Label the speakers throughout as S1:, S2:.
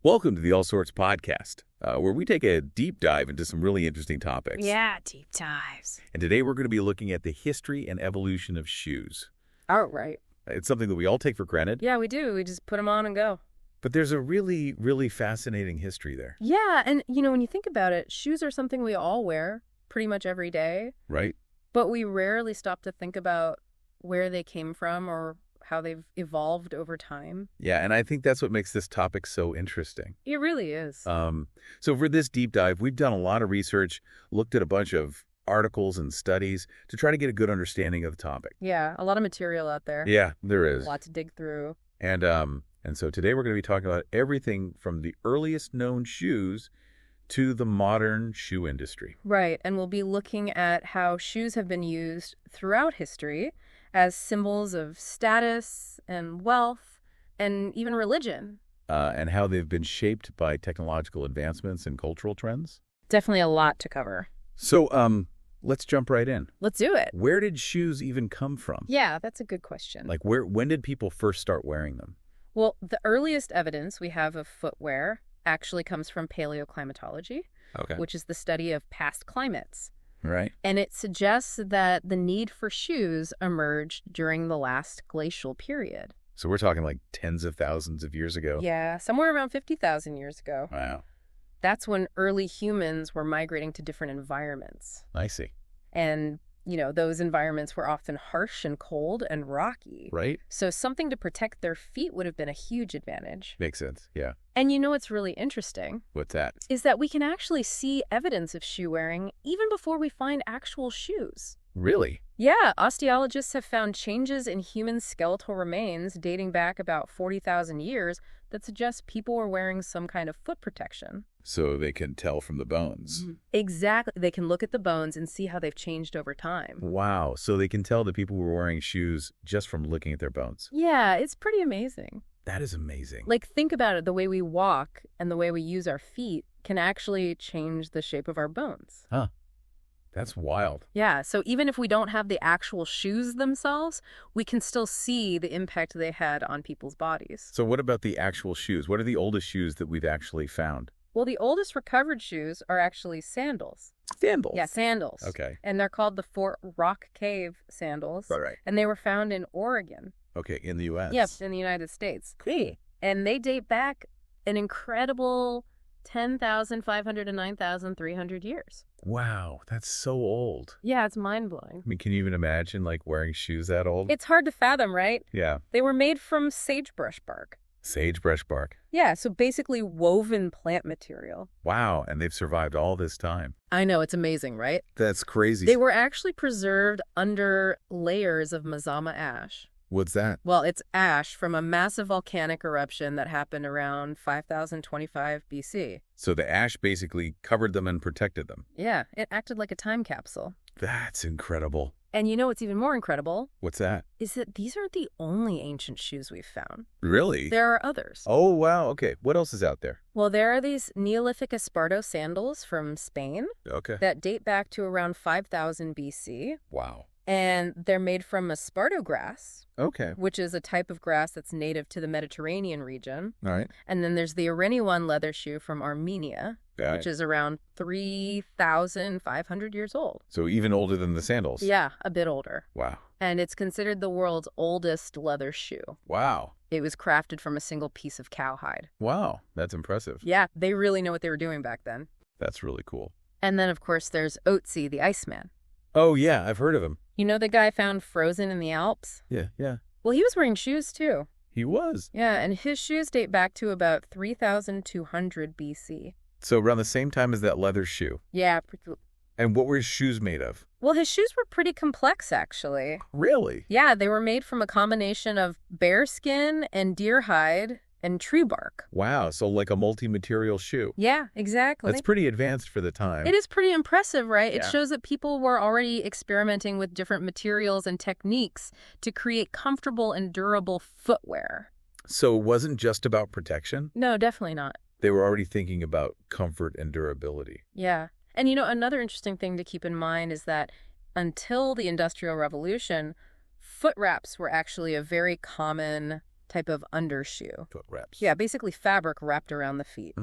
S1: Welcome to the All Sorts podcast, where we take a deep dive into some really interesting topics.
S2: Yeah, deep dives.
S1: And today we're going to be looking at the history and evolution of shoes.
S2: Oh, right.
S1: It's something that we all take for granted,
S2: Yeah, we do. We just put them on and go.
S1: but there's a really, really fascinating history there,
S2: Yeah, and when you think about it, shoes are something we all wear pretty much every day,
S1: right?
S2: but we rarely stop to think about where they came from or how they've evolved over time.
S1: Yeah, and I think that's what makes this topic so interesting.
S2: It really is.
S1: So for this deep dive, we've done a lot of research, looked at a bunch of articles and studies to try to get a good understanding of the topic.
S2: Yeah, a lot of material out there.
S1: Yeah, there
S2: A
S1: is.
S2: lot to dig through.
S1: And so today we're going to be talking about everything from the earliest known shoes to the modern shoe industry.
S2: Right, and we'll be looking at how shoes have been used throughout history as symbols of status and wealth and even religion.
S1: And how they've been shaped by technological advancements and cultural trends.
S2: Definitely a lot to cover.
S1: So let's jump right in.
S2: Let's do it.
S1: Where did shoes even come from?
S2: Yeah, that's a good question.
S1: Like when did people first start wearing them?
S2: Well, the earliest evidence we have of footwear actually comes from paleoclimatology,
S1: Okay.
S2: which is the study of past climates.
S1: Right.
S2: And it suggests that the need for shoes emerged during the last glacial period.
S1: So we're talking like tens of thousands of years ago.
S2: Yeah, somewhere around 50,000 years ago.
S1: Wow.
S2: That's when early humans were migrating to different environments.
S1: I see.
S2: And, those environments were often harsh and cold and rocky.
S1: Right?
S2: So something to protect their feet would have been a huge advantage.
S1: Makes sense. Yeah.
S2: And what's really interesting
S1: What's that?
S2: is that we can actually see evidence of shoe wearing even before we find actual shoes.
S1: Really?
S2: Yeah, osteologists have found changes in human skeletal remains dating back about 40,000 years that suggest people were wearing some kind of foot protection.
S1: So they can tell from the bones.
S2: Exactly. They can look at the bones and see how they've changed over time.
S1: Wow. So they can tell that people were wearing shoes just from looking at their bones.
S2: Yeah, it's pretty amazing.
S1: That is amazing.
S2: Like, think about it. The way we walk and the way we use our feet can actually change the shape of our bones.
S1: Huh. That's wild.
S2: Yeah, so even if we don't have the actual shoes themselves, we can still see the impact they had on people's bodies.
S1: So what about the actual shoes? What are the oldest shoes that we've actually found?
S2: Well, the oldest recovered shoes are actually sandals.
S1: Sandals.
S2: Yeah, sandals.
S1: Okay.
S2: And they're called the Fort Rock Cave sandals.
S1: Right.
S2: And they were found in Oregon.
S1: Okay, in the U.S.
S2: Yep, in the United States.
S1: Cool.
S2: And they date back an incredible 10,500 to 9,300 years.
S1: Wow, that's so old.
S2: Yeah, it's mind-blowing.
S1: I mean, can you even imagine, like, wearing shoes that old?
S2: It's hard to fathom, right?
S1: Yeah.
S2: They were made from sagebrush bark.
S1: Sagebrush bark.
S2: Yeah, so basically woven plant material.
S1: Wow, and they've survived all this time.
S2: I know, it's amazing, right?
S1: That's crazy.
S2: They were actually preserved under layers of Mazama ash.
S1: What's that?
S2: Well, it's ash from a massive volcanic eruption that happened around 5025 BC.
S1: So the ash basically covered them and protected them.
S2: Yeah, it acted like a time capsule.
S1: That's incredible.
S2: And what's even more incredible
S1: What's that?
S2: is that these aren't the only ancient shoes we've found.
S1: Really?
S2: There are others.
S1: Oh, wow. Okay. What else is out there?
S2: Well, there are these Neolithic Esparto sandals from Spain
S1: Okay.
S2: that date back to around 5000 BC.
S1: Wow.
S2: And they're made from esparto grass,
S1: Okay.
S2: which is a type of grass that's native to the Mediterranean region.
S1: All right.
S2: And then there's the Iranian leather shoe from Armenia,
S1: Got
S2: which
S1: it.
S2: is around 3,500 years old.
S1: So even older than the sandals.
S2: Yeah, a bit older.
S1: Wow.
S2: And it's considered the world's oldest leather shoe.
S1: Wow.
S2: It was crafted from a single piece of cowhide.
S1: Wow. That's impressive.
S2: Yeah, they really know what they were doing back then.
S1: That's really cool.
S2: And then, of course, there's Otzi, the Iceman.
S1: Oh, yeah. I've heard of him.
S2: You know the guy found frozen in the Alps?
S1: Yeah. Yeah.
S2: Well, he was wearing shoes, too.
S1: He was.
S2: Yeah, and his shoes date back to about 3,200 BC.
S1: So around the same time as that leather shoe.
S2: Yeah.
S1: And what were his shoes made of?
S2: Well, his shoes were pretty complex, actually.
S1: Really?
S2: Yeah, they were made from a combination of bear skin and deer hide and tree bark.
S1: Wow. So like a multi-material shoe.
S2: Yeah, exactly.
S1: That's pretty advanced for the time.
S2: It is pretty impressive, right? It
S1: Yeah.
S2: shows that people were already experimenting with different materials and techniques to create comfortable and durable footwear.
S1: So it wasn't just about protection.
S2: No, definitely not.
S1: They were already thinking about comfort and durability.
S2: Yeah. And another interesting thing to keep in mind is that until the Industrial Revolution, foot wraps were actually a very common type of undershoe.
S1: Foot wraps.
S2: Yeah, basically fabric wrapped around the feet.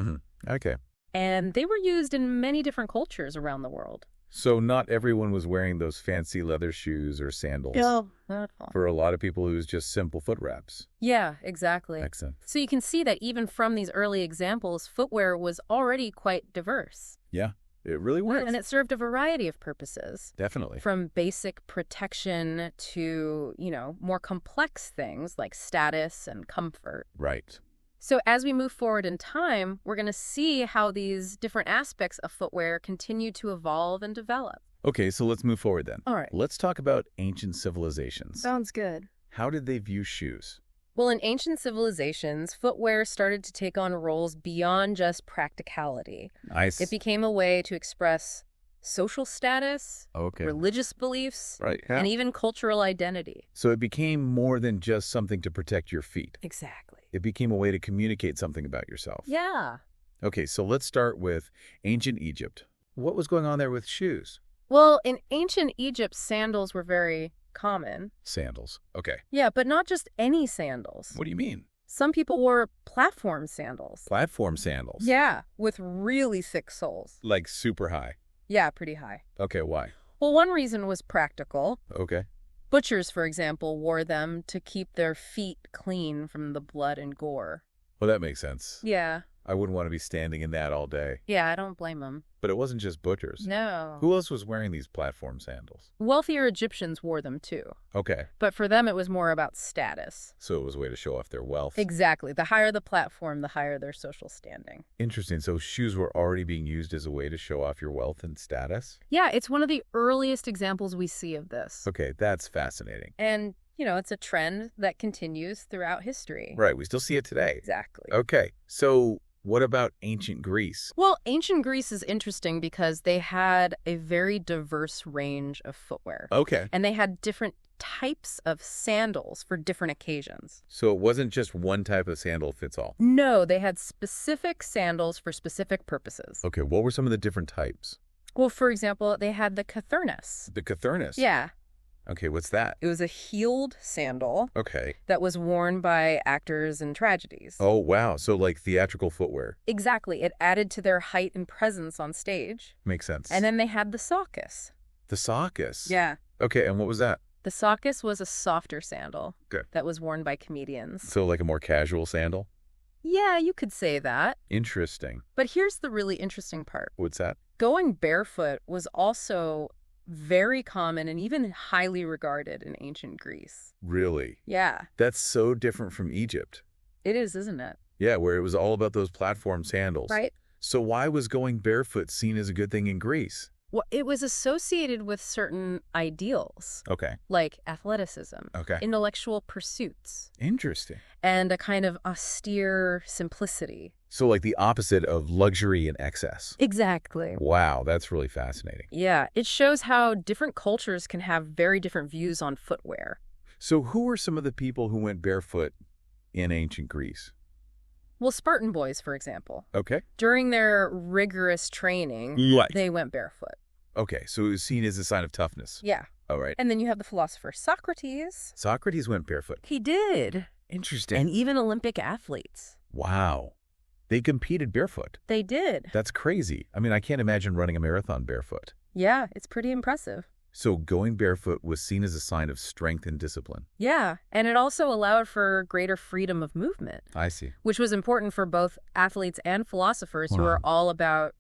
S1: Okay.
S2: And they were used in many different cultures around the world.
S1: So not everyone was wearing those fancy leather shoes or sandals.
S2: No, not at all.
S1: For a lot of people, it was just simple foot wraps.
S2: Yeah, exactly.
S1: Excellent.
S2: So you can see that even from these early examples, footwear was already quite diverse.
S1: Yeah, it really was.
S2: And it served a variety of purposes.
S1: Definitely.
S2: From basic protection to, more complex things like status and comfort.
S1: Right.
S2: So as we move forward in time, we're going to see how these different aspects of footwear continue to evolve and develop.
S1: Okay, so let's move forward then.
S2: All right.
S1: Let's talk about ancient civilizations.
S2: Sounds good.
S1: How did they view shoes?
S2: Well, in ancient civilizations, footwear started to take on roles beyond just practicality. It became a way to express social status, religious beliefs, and even cultural identity.
S1: So it became more than just something to protect your feet.
S2: Exactly.
S1: It became a way to communicate something about yourself.
S2: Yeah.
S1: Okay, so let's start with ancient Egypt. What was going on there with shoes?
S2: Well, in ancient Egypt, sandals were very common.
S1: Sandals. Okay.
S2: Yeah, but not just any sandals.
S1: What do you mean?
S2: Some people wore platform sandals.
S1: Platform sandals?
S2: Yeah, with really thick soles.
S1: Like super high?
S2: Yeah, pretty high.
S1: Okay, why?
S2: Well, one reason was practical.
S1: Okay.
S2: Butchers, for example, wore them to keep their feet clean from the blood and gore.
S1: Well, that makes sense.
S2: Yeah.
S1: I wouldn't want to be standing in that all day.
S2: Yeah, I don't blame them.
S1: But it wasn't just butchers.
S2: No.
S1: Who else was wearing these platform sandals?
S2: Wealthier Egyptians wore them too.
S1: Okay.
S2: But for them, it was more about status.
S1: So it was a way to show off their wealth.
S2: Exactly. The higher the platform, the higher their social standing.
S1: Interesting. So shoes were already being used as a way to show off your wealth and status?
S2: Yeah, it's one of the earliest examples we see of this.
S1: Okay, that's fascinating.
S2: And, it's a trend that continues throughout history.
S1: Right, we still see it today.
S2: Exactly.
S1: Okay, so what about ancient Greece?
S2: Well, ancient Greece is interesting because they had a very diverse range of footwear.
S1: Okay.
S2: And they had different types of sandals for different occasions.
S1: So it wasn't just one type of sandal fits all?
S2: No, they had specific sandals for specific purposes.
S1: Okay, what were some of the different types?
S2: Well, for example, they had the cothurnus.
S1: The cothurnus?
S2: Yeah.
S1: Okay, what's that?
S2: It was a heeled sandal
S1: Okay.
S2: that was worn by actors in tragedies.
S1: Oh, wow. So like theatrical footwear.
S2: Exactly. It added to their height and presence on stage.
S1: Makes sense.
S2: And then they had the soccus.
S1: The soccus?
S2: Yeah.
S1: Okay, and what was that?
S2: The soccus was a softer sandal
S1: Good.
S2: that was worn by comedians.
S1: So like a more casual sandal?
S2: Yeah, you could say that.
S1: Interesting.
S2: But here's the really interesting part.
S1: What's that?
S2: Going barefoot was also very common and even highly regarded in ancient Greece.
S1: Really?
S2: Yeah.
S1: That's so different from Egypt.
S2: It is, isn't it?
S1: Yeah, where it was all about those platform sandals.
S2: Right.
S1: So why was going barefoot seen as a good thing in Greece?
S2: Well, it was associated with certain ideals,
S1: Okay.
S2: like athleticism,
S1: Okay.
S2: intellectual pursuits,
S1: Interesting.
S2: and a kind of austere simplicity.
S1: So like the opposite of luxury and excess.
S2: Exactly.
S1: Wow, that's really fascinating.
S2: Yeah, it shows how different cultures can have very different views on footwear.
S1: So who were some of the people who went barefoot in ancient Greece?
S2: Well, Spartan boys, for example,
S1: Okay.
S2: during their rigorous training,
S1: Right.
S2: they went barefoot.
S1: Okay, so it was seen as a sign of toughness.
S2: Yeah.
S1: All right.
S2: And then you have the philosopher Socrates.
S1: Socrates went barefoot.
S2: He did.
S1: Interesting.
S2: And even Olympic athletes.
S1: Wow. They competed barefoot.
S2: They did.
S1: That's crazy. I mean, I can't imagine running a marathon barefoot.
S2: Yeah, it's pretty impressive.
S1: So going barefoot was seen as a sign of strength and discipline.
S2: Yeah, and it also allowed for greater freedom of movement,
S1: I see.
S2: which was important for both athletes and philosophers who are all about,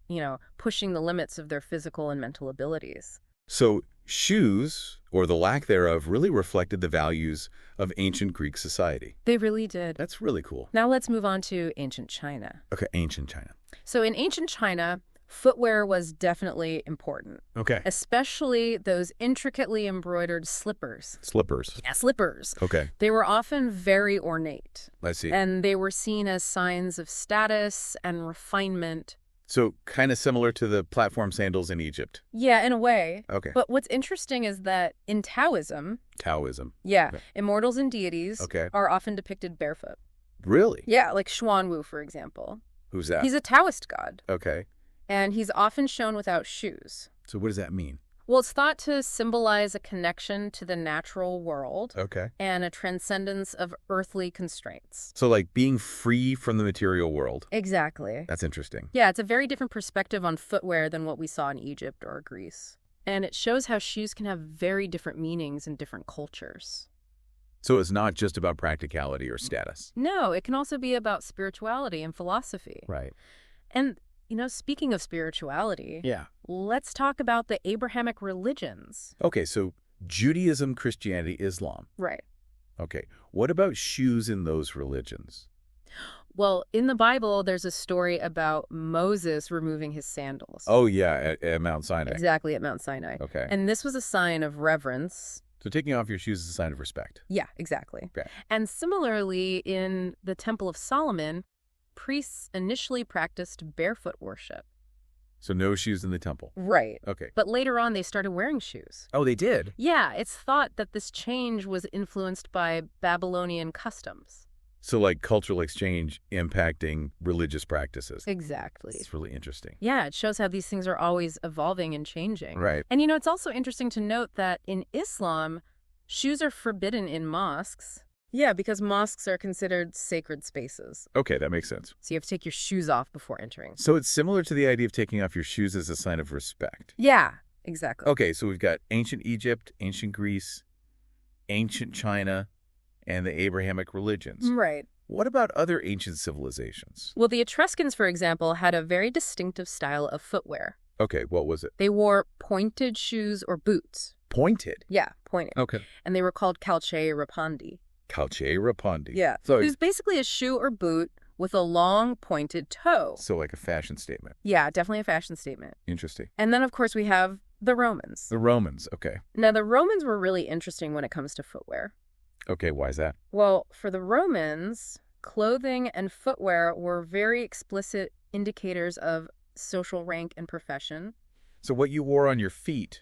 S2: pushing the limits of their physical and mental abilities.
S1: So shoes, or the lack thereof, really reflected the values of ancient Greek society.
S2: They really did.
S1: That's really cool.
S2: Now let's move on to ancient China.
S1: Okay, ancient China.
S2: So in ancient China, footwear was definitely important,
S1: Okay.
S2: especially those intricately embroidered slippers.
S1: Slippers.
S2: Yeah, slippers.
S1: Okay,
S2: They were often very ornate,
S1: I see.
S2: and they were seen as signs of status and refinement.
S1: So kind of similar to the platform sandals in Egypt.
S2: Yeah, in a way.
S1: Okay.
S2: But what's interesting is that in Taoism,
S1: Taoism.
S2: yeah,
S1: Okay.
S2: immortals and deities
S1: Okay.
S2: are often depicted barefoot.
S1: Really?
S2: Yeah, like Xuanwu, for example.
S1: Who's that?
S2: He's a Taoist god,
S1: Okay.
S2: and he's often shown without shoes.
S1: So what does that mean?
S2: Well, it's thought to symbolize a connection to the natural world.
S1: Okay.
S2: And a transcendence of earthly constraints.
S1: So like being free from the material world.
S2: Exactly.
S1: That's interesting.
S2: Yeah, it's a very different perspective on footwear than what we saw in Egypt or Greece. And it shows how shoes can have very different meanings in different cultures.
S1: So it's not just about practicality or status.
S2: No, it can also be about spirituality and philosophy.
S1: Right.
S2: And, speaking of spirituality,
S1: Yeah.
S2: let's talk about the Abrahamic religions.
S1: Okay, so Judaism, Christianity, Islam.
S2: Right.
S1: Okay. What about shoes in those religions?
S2: Well, in the Bible, there's a story about Moses removing his sandals.
S1: Oh, yeah, at Mount Sinai.
S2: Exactly, at Mount Sinai.
S1: Okay.
S2: And this was a sign of reverence.
S1: So taking off your shoes is a sign of respect.
S2: Yeah, exactly.
S1: Okay.
S2: And similarly, in the Temple of Solomon, priests initially practiced barefoot worship.
S1: So no shoes in the temple.
S2: Right.
S1: Okay.
S2: But later on, they started wearing shoes.
S1: Oh, they did?
S2: Yeah, it's thought that this change was influenced by Babylonian customs.
S1: So like cultural exchange impacting religious practices.
S2: Exactly.
S1: It's really interesting.
S2: Yeah, it shows how these things are always evolving and changing.
S1: Right.
S2: And it's also interesting to note that in Islam, shoes are forbidden in mosques. Yeah, because mosques are considered sacred spaces.
S1: Okay, that makes sense.
S2: So you have to take your shoes off before entering.
S1: So it's similar to the idea of taking off your shoes as a sign of respect.
S2: Yeah, exactly.
S1: Okay, so we've got ancient Egypt, ancient Greece, ancient China, and the Abrahamic religions.
S2: Right.
S1: What about other ancient civilizations?
S2: Well, the Etruscans, for example, had a very distinctive style of footwear.
S1: Okay, what was it?
S2: They wore pointed shoes or boots.
S1: Pointed?
S2: Yeah, pointed.
S1: Okay.
S2: And they were called calce rapandi.
S1: Calce rapandi.
S2: Yeah.
S1: So
S2: it was basically a shoe or boot with a long pointed toe.
S1: So like a fashion statement.
S2: Yeah, definitely a fashion statement.
S1: Interesting.
S2: And then, of course, we have the Romans.
S1: The Romans, okay.
S2: Now, the Romans were really interesting when it comes to footwear.
S1: Okay, why is that?
S2: Well, for the Romans, clothing and footwear were very explicit indicators of social rank and profession.
S1: So what you wore on your feet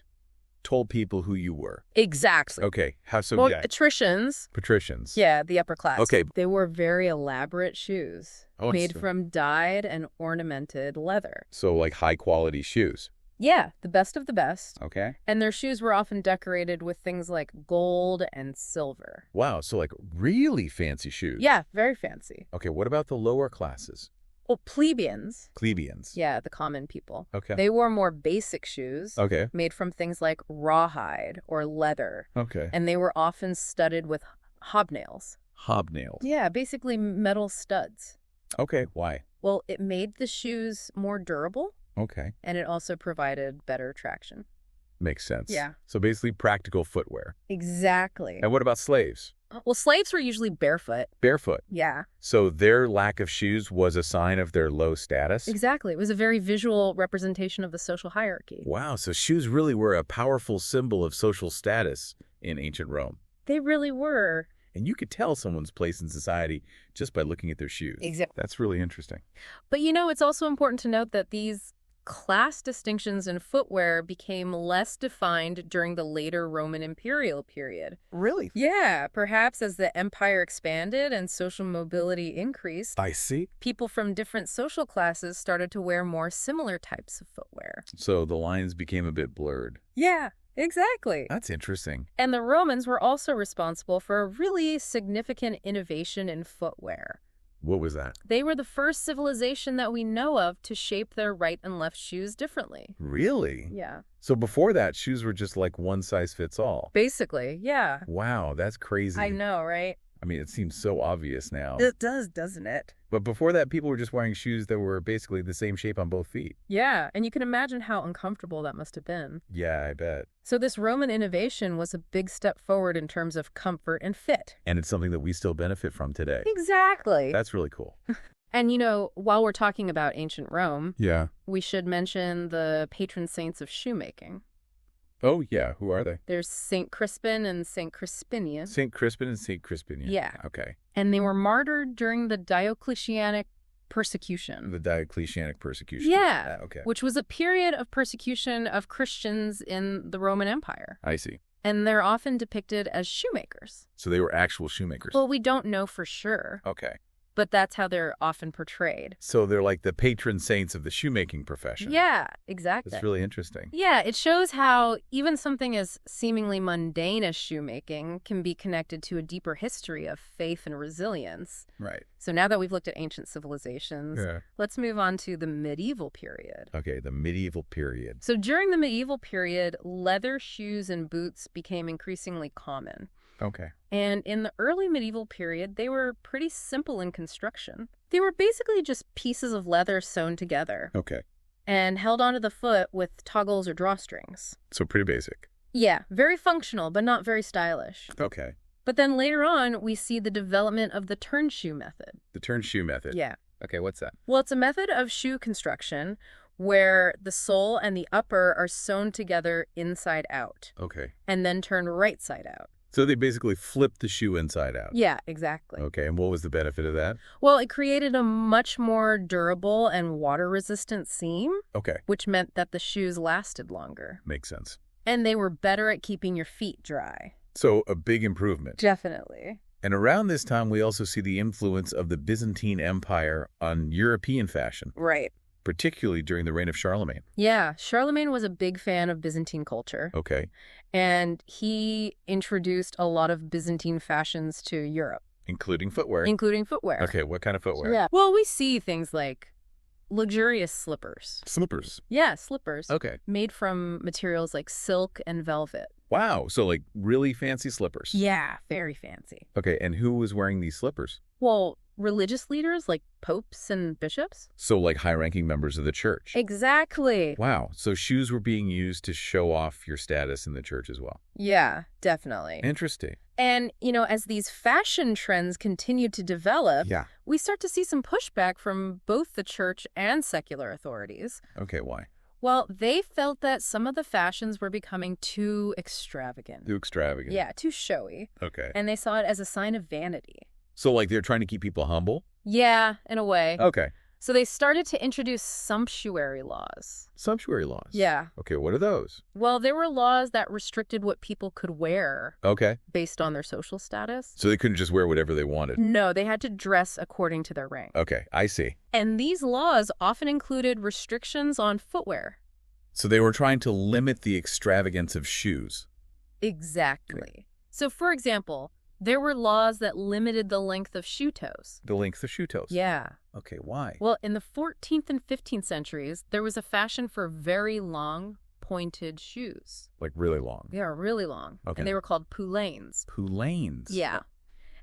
S1: told people who you were.
S2: Exactly.
S1: Okay, how so?
S2: Well,
S1: Yeah.
S2: patricians.
S1: Patricians.
S2: Yeah, the upper class.
S1: Okay.
S2: They wore very elaborate shoes made from dyed and ornamented leather.
S1: So like high quality shoes.
S2: Yeah, the best of the best.
S1: Okay.
S2: And their shoes were often decorated with things like gold and silver.
S1: Wow, so like really fancy shoes.
S2: Yeah, very fancy.
S1: Okay, what about the lower classes?
S2: Well, plebeians.
S1: Plebeians.
S2: Yeah, the common people.
S1: Okay.
S2: They wore more basic shoes.
S1: Okay.
S2: Made from things like rawhide or leather.
S1: Okay.
S2: And they were often studded with hobnails.
S1: Hobnails.
S2: Yeah, basically metal studs.
S1: Okay, why?
S2: Well, it made the shoes more durable.
S1: Okay.
S2: And it also provided better traction.
S1: Makes sense.
S2: Yeah.
S1: So basically practical footwear.
S2: Exactly.
S1: And what about slaves?
S2: Well, slaves were usually barefoot.
S1: Barefoot.
S2: Yeah.
S1: So their lack of shoes was a sign of their low status?
S2: Exactly. It was a very visual representation of the social hierarchy.
S1: Wow, so shoes really were a powerful symbol of social status in ancient Rome.
S2: They really were.
S1: And you could tell someone's place in society just by looking at their shoes.
S2: Exactly.
S1: That's really interesting.
S2: But it's also important to note that these class distinctions in footwear became less defined during the later Roman imperial period.
S1: Really?
S2: Yeah, perhaps as the empire expanded and social mobility increased.
S1: I see.
S2: People from different social classes started to wear more similar types of footwear.
S1: So the lines became a bit blurred.
S2: Yeah, exactly.
S1: That's interesting.
S2: And the Romans were also responsible for a really significant innovation in footwear.
S1: What was that?
S2: They were the first civilization that we know of to shape their right and left shoes differently.
S1: Really?
S2: Yeah.
S1: So before that, shoes were just like one size fits all.
S2: Basically, yeah.
S1: Wow, that's crazy.
S2: I know, right?
S1: I mean, it seems so obvious now.
S2: It does, doesn't it?
S1: But before that, people were just wearing shoes that were basically the same shape on both feet.
S2: Yeah, and you can imagine how uncomfortable that must have been.
S1: Yeah, I bet.
S2: So this Roman innovation was a big step forward in terms of comfort and fit.
S1: And it's something that we still benefit from today.
S2: Exactly.
S1: That's really cool.
S2: And while we're talking about ancient Rome,
S1: Yeah.
S2: we should mention the patron saints of shoemaking.
S1: Oh, yeah. Who are they?
S2: There's St. Crispin and St. Crispinian.
S1: St. Crispin and St. Crispinian.
S2: Yeah.
S1: Okay.
S2: And they were martyred during the Diocletianic persecution.
S1: The Diocletianic persecution.
S2: Yeah.
S1: Okay.
S2: Which was a period of persecution of Christians in the Roman Empire.
S1: I see.
S2: And they're often depicted as shoemakers.
S1: So they were actual shoemakers.
S2: Well, we don't know for sure.
S1: Okay.
S2: but that's how they're often portrayed.
S1: So they're like the patron saints of the shoemaking profession.
S2: Yeah, exactly.
S1: That's really interesting.
S2: Yeah, it shows how even something as seemingly mundane as shoemaking can be connected to a deeper history of faith and resilience.
S1: Right.
S2: So now that we've looked at ancient civilizations, let's move on to the medieval period.
S1: Okay, the medieval period.
S2: So during the medieval period, leather shoes and boots became increasingly common.
S1: Okay.
S2: And in the early medieval period, they were pretty simple in construction. They were basically just pieces of leather sewn together.
S1: Okay.
S2: And held onto the foot with toggles or drawstrings.
S1: So pretty basic.
S2: Yeah, very functional, but not very stylish.
S1: Okay.
S2: But then later on, we see the development of the turn shoe method.
S1: The turn shoe method?
S2: Yeah.
S1: Okay, what's that?
S2: Well, it's a method of shoe construction where the sole and the upper are sewn together inside out.
S1: Okay.
S2: And then turned right side out.
S1: So they basically flipped the shoe inside out?
S2: Yeah, exactly.
S1: Okay, and what was the benefit of that?
S2: Well, it created a much more durable and water-resistant seam.
S1: Okay.
S2: Which meant that the shoes lasted longer.
S1: Makes sense.
S2: And they were better at keeping your feet dry.
S1: So a big improvement.
S2: Definitely.
S1: And around this time, we also see the influence of the Byzantine Empire on European fashion.
S2: Right.
S1: Particularly during the reign of Charlemagne.
S2: Yeah, Charlemagne was a big fan of Byzantine culture.
S1: Okay.
S2: And he introduced a lot of Byzantine fashions to Europe.
S1: Including footwear?
S2: Including footwear.
S1: Okay, what kind of footwear?
S2: Yeah. Well, we see things like luxurious slippers.
S1: Slippers?
S2: Yeah, slippers.
S1: Okay.
S2: Made from materials like silk and velvet.
S1: Wow, so like really fancy slippers?
S2: Yeah, very fancy.
S1: Okay, and who was wearing these slippers?
S2: Well, religious leaders like popes and bishops.
S1: So like high-ranking members of the church?
S2: Exactly.
S1: Wow, so shoes were being used to show off your status in the church as well?
S2: Yeah, definitely.
S1: Interesting.
S2: And, as these fashion trends continued to develop, we start to see some pushback from both the church and secular authorities.
S1: Okay, why?
S2: Well, they felt that some of the fashions were becoming too extravagant.
S1: Too extravagant?
S2: Yeah, too showy.
S1: Okay.
S2: And they saw it as a sign of vanity.
S1: So like they're trying to keep people humble?
S2: Yeah, in a way.
S1: Okay.
S2: So they started to introduce sumptuary laws.
S1: Sumptuary laws?
S2: Yeah.
S1: Okay, what are those?
S2: Well, there were laws that restricted what people could wear.
S1: Okay.
S2: Based on their social status.
S1: So they couldn't just wear whatever they wanted?
S2: No, they had to dress according to their rank.
S1: Okay, I see.
S2: And these laws often included restrictions on footwear.
S1: So they were trying to limit the extravagance of shoes?
S2: Exactly.
S1: Okay.
S2: So, for example, there were laws that limited the length of shoe toes.
S1: The length of shoe toes?
S2: Yeah.
S1: Okay, why?
S2: Well, in the 14th and 15th centuries, there was a fashion for very long, pointed shoes.
S1: Like really long?
S2: Yeah, really long.
S1: Okay.
S2: And they were called poulaines.
S1: Poulaines?
S2: Yeah.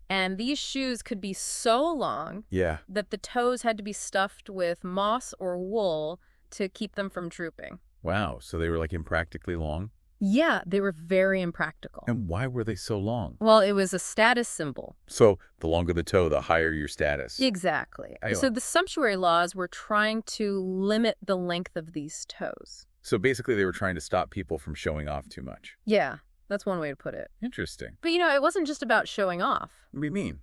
S2: And these shoes could be so long that the toes had to be stuffed with moss or wool to keep them from drooping.
S1: Wow, so they were like impractically long?
S2: Yeah, they were very impractical.
S1: And why were they so long?
S2: Well, it was a status symbol.
S1: So the longer the toe, the higher your status.
S2: Exactly.
S1: Ayo.
S2: So the sumptuary laws were trying to limit the length of these toes.
S1: So basically they were trying to stop people from showing off too much.
S2: Yeah, that's one way to put it.
S1: Interesting.
S2: But it wasn't just about showing off.
S1: What do you mean?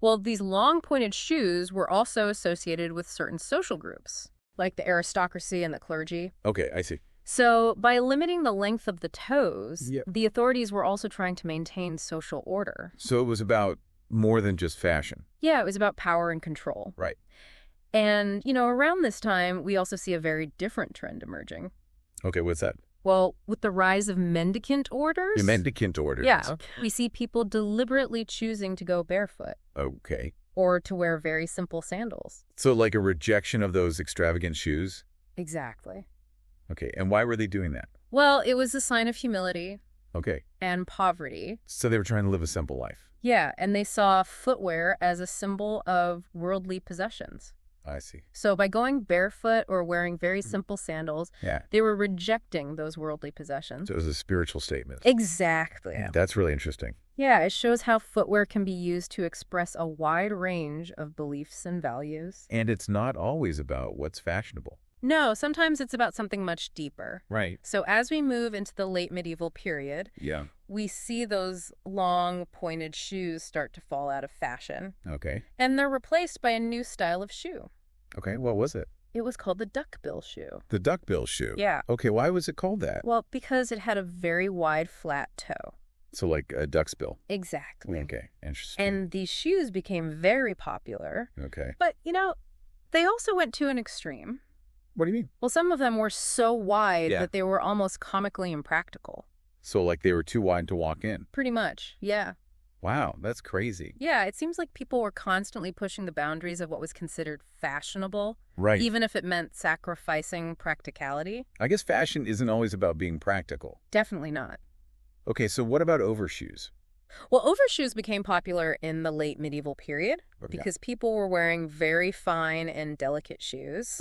S2: Well, these long pointed shoes were also associated with certain social groups, like the aristocracy and the clergy.
S1: Okay, I see.
S2: So by limiting the length of the toes, the authorities were also trying to maintain social order.
S1: So it was about more than just fashion.
S2: Yeah, it was about power and control.
S1: Right.
S2: And, around this time, we also see a very different trend emerging.
S1: Okay, what's that?
S2: Well, with the rise of mendicant orders.
S1: The mendicant orders.
S2: Yeah, we see people deliberately choosing to go barefoot.
S1: Okay.
S2: Or to wear very simple sandals.
S1: So like a rejection of those extravagant shoes?
S2: Exactly.
S1: Okay, and why were they doing that?
S2: Well, it was a sign of humility.
S1: Okay.
S2: And poverty.
S1: So they were trying to live a simple life.
S2: Yeah, and they saw footwear as a symbol of worldly possessions.
S1: I see.
S2: So by going barefoot or wearing very simple sandals, they were rejecting those worldly possessions.
S1: So it was a spiritual statement.
S2: Exactly.
S1: That's really interesting.
S2: Yeah, it shows how footwear can be used to express a wide range of beliefs and values.
S1: And it's not always about what's fashionable.
S2: No, sometimes it's about something much deeper.
S1: Right.
S2: So as we move into the late medieval period, we see those long pointed shoes start to fall out of fashion.
S1: Okay.
S2: And they're replaced by a new style of shoe.
S1: Okay, what was it?
S2: It was called the duckbill shoe.
S1: The duckbill shoe?
S2: Yeah.
S1: Okay, why was it called that?
S2: Well, because it had a very wide, flat toe.
S1: So like a duck's bill.
S2: Exactly.
S1: Okay, interesting.
S2: And these shoes became very popular.
S1: Okay.
S2: But, they also went to an extreme.
S1: What do you mean?
S2: Well, some of them were so wide that they were almost comically impractical.
S1: So like they were too wide to walk in?
S2: Pretty much, yeah.
S1: Wow, that's crazy.
S2: Yeah, it seems like people were constantly pushing the boundaries of what was considered fashionable.
S1: Right.
S2: Even if it meant sacrificing practicality.
S1: I guess fashion isn't always about being practical.
S2: Definitely not.
S1: Okay, so what about overshoes?
S2: Well, overshoes became popular in the late medieval period because people were wearing very fine and delicate shoes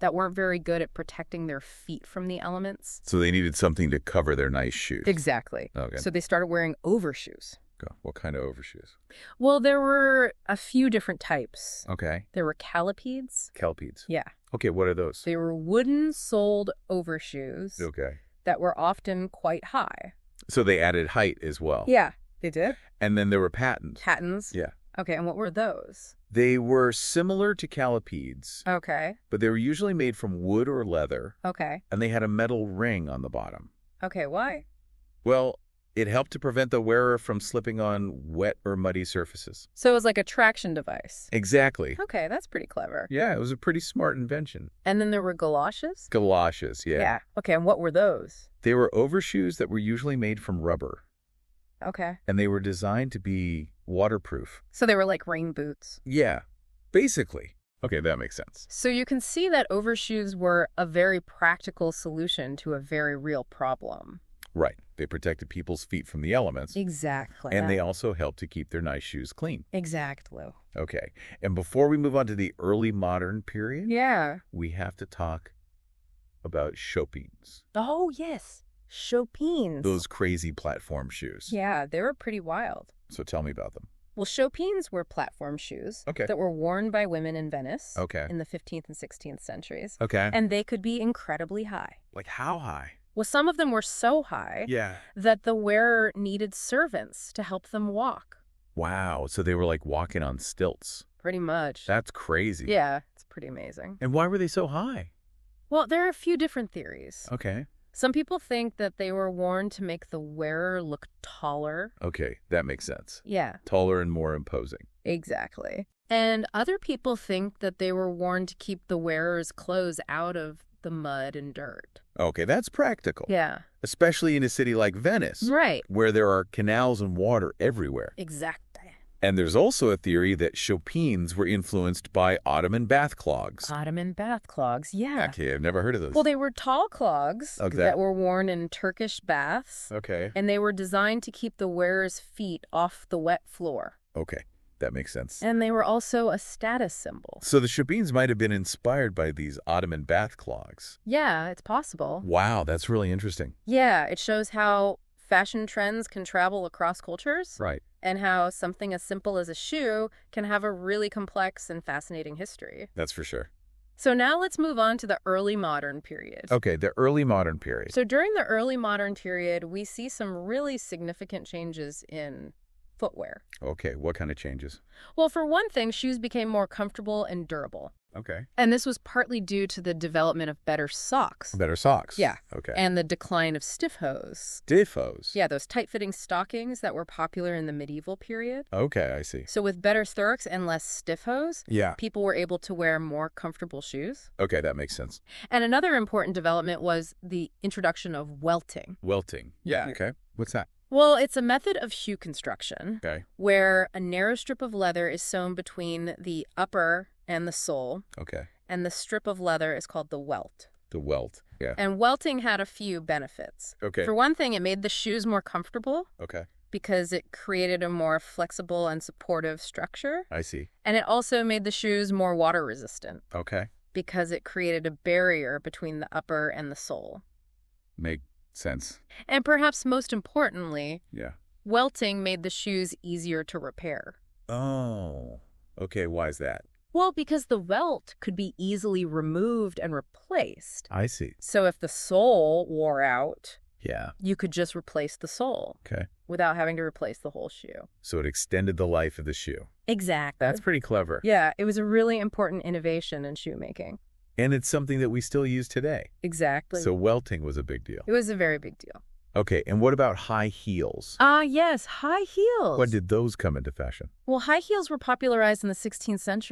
S2: that weren't very good at protecting their feet from the elements.
S1: So they needed something to cover their nice shoes.
S2: Exactly.
S1: Okay.
S2: So they started wearing overshoes.
S1: What kind of overshoes?
S2: Well, there were a few different types.
S1: Okay.
S2: There were calopedes.
S1: Calopedes?
S2: Yeah.
S1: Okay, what are those?
S2: They were wooden-soled overshoes that were often quite high.
S1: So they added height as well?
S2: Yeah, they did.
S1: And then there were pattens?
S2: Pattens?
S1: Yeah.
S2: Okay, and what were those?
S1: They were similar to calopedes.
S2: Okay.
S1: But they were usually made from wood or leather.
S2: Okay.
S1: And they had a metal ring on the bottom.
S2: Okay, why?
S1: Well, it helped to prevent the wearer from slipping on wet or muddy surfaces.
S2: So it was like a traction device.
S1: Exactly.
S2: Okay, that's pretty clever.
S1: Yeah, it was a pretty smart invention.
S2: And then there were galoshes?
S1: Galoshes, yeah.
S2: Yeah. Okay, and what were those?
S1: They were overshoes that were usually made from rubber.
S2: Okay.
S1: And they were designed to be waterproof.
S2: So they were like rain boots?
S1: Yeah, basically. Okay, that makes sense.
S2: So you can see that overshoes were a very practical solution to a very real problem.
S1: Right. They protected people's feet from the elements.
S2: Exactly.
S1: And they also helped to keep their nice shoes clean.
S2: Exactly.
S1: Okay. And before we move on to the early modern period, we have to talk about chopines.
S2: Oh, yes. Chopines.
S1: Those crazy platform shoes.
S2: Yeah, they were pretty wild.
S1: So tell me about them.
S2: Well, chopines were platform shoes that were worn by women in Venice in the 15th and 16th centuries.
S1: Okay.
S2: And they could be incredibly high.
S1: Like how high?
S2: Well, some of them were so high that the wearer needed servants to help them walk.
S1: Wow. So they were like walking on stilts.
S2: Pretty much.
S1: That's crazy.
S2: Yeah, it's pretty amazing.
S1: And why were they so high?
S2: Well, there are a few different theories.
S1: Okay.
S2: Some people think that they were worn to make the wearer look taller.
S1: Okay, that makes sense.
S2: Yeah.
S1: Taller and more imposing.
S2: Exactly. And other people think that they were worn to keep the wearer's clothes out of the mud and dirt.
S1: Okay, that's practical.
S2: Yeah.
S1: Especially in a city like Venice.
S2: Right.
S1: Where there are canals and water everywhere.
S2: Exactly.
S1: And there's also a theory that chopines were influenced by Ottoman bath clogs.
S2: Ottoman bath clogs, yeah.
S1: Okay, I've never heard of those.
S2: Well, they were tall clogs that were worn in Turkish baths.
S1: Okay.
S2: And they were designed to keep the wearer's feet off the wet floor.
S1: Okay, that makes sense.
S2: And they were also a status symbol.
S1: So the chopines might have been inspired by these Ottoman bath clogs.
S2: Yeah, it's possible.
S1: Wow, that's really interesting.
S2: Yeah, it shows how fashion trends can travel across cultures.
S1: Right.
S2: And how something as simple as a shoe can have a really complex and fascinating history.
S1: That's for sure.
S2: So now let's move on to the early modern period.
S1: Okay, the early modern period.
S2: So during the early modern period, we see some really significant changes in footwear.
S1: Okay, what kind of changes?
S2: Well, for one thing, shoes became more comfortable and durable.
S1: Okay.
S2: And this was partly due to the development of better socks.
S1: Better socks?
S2: Yeah.
S1: Okay.
S2: And the decline of stiff hose.
S1: Stiff hose?
S2: Yeah, those tight-fitting stockings that were popular in the medieval period.
S1: Okay, I see.
S2: So with better stirrucks and less stiff hose, people were able to wear more comfortable shoes.
S1: Okay, that makes sense.
S2: And another important development was the introduction of welting.
S1: Welting? Yeah. Okay. What's that?
S2: Well, it's a method of shoe construction where a narrow strip of leather is sewn between the upper and the sole.
S1: Okay.
S2: And the strip of leather is called the welt.
S1: The welt. Yeah.
S2: And welting had a few benefits.
S1: Okay.
S2: For one thing, it made the shoes more comfortable.
S1: Okay.
S2: Because it created a more flexible and supportive structure.
S1: I see.
S2: And it also made the shoes more water resistant.
S1: Okay.
S2: Because it created a barrier between the upper and the sole.
S1: Make sense.
S2: And perhaps most importantly, welting made the shoes easier to repair.
S1: Oh, okay. Why is that?
S2: Well, because the welt could be easily removed and replaced.
S1: I see.
S2: So if the sole wore out, you could just replace the sole.
S1: Okay.
S2: Without having to replace the whole shoe.
S1: So it extended the life of the shoe.
S2: Exactly.
S1: That's pretty clever.
S2: Yeah, it was a really important innovation in shoemaking.
S1: And it's something that we still use today.
S2: Exactly.
S1: So welting was a big deal.
S2: It was a very big deal.
S1: Okay, and what about high heels?
S2: Yes, high heels.
S1: When did those come into fashion?
S2: Well, high heels were popularized in the 16th century.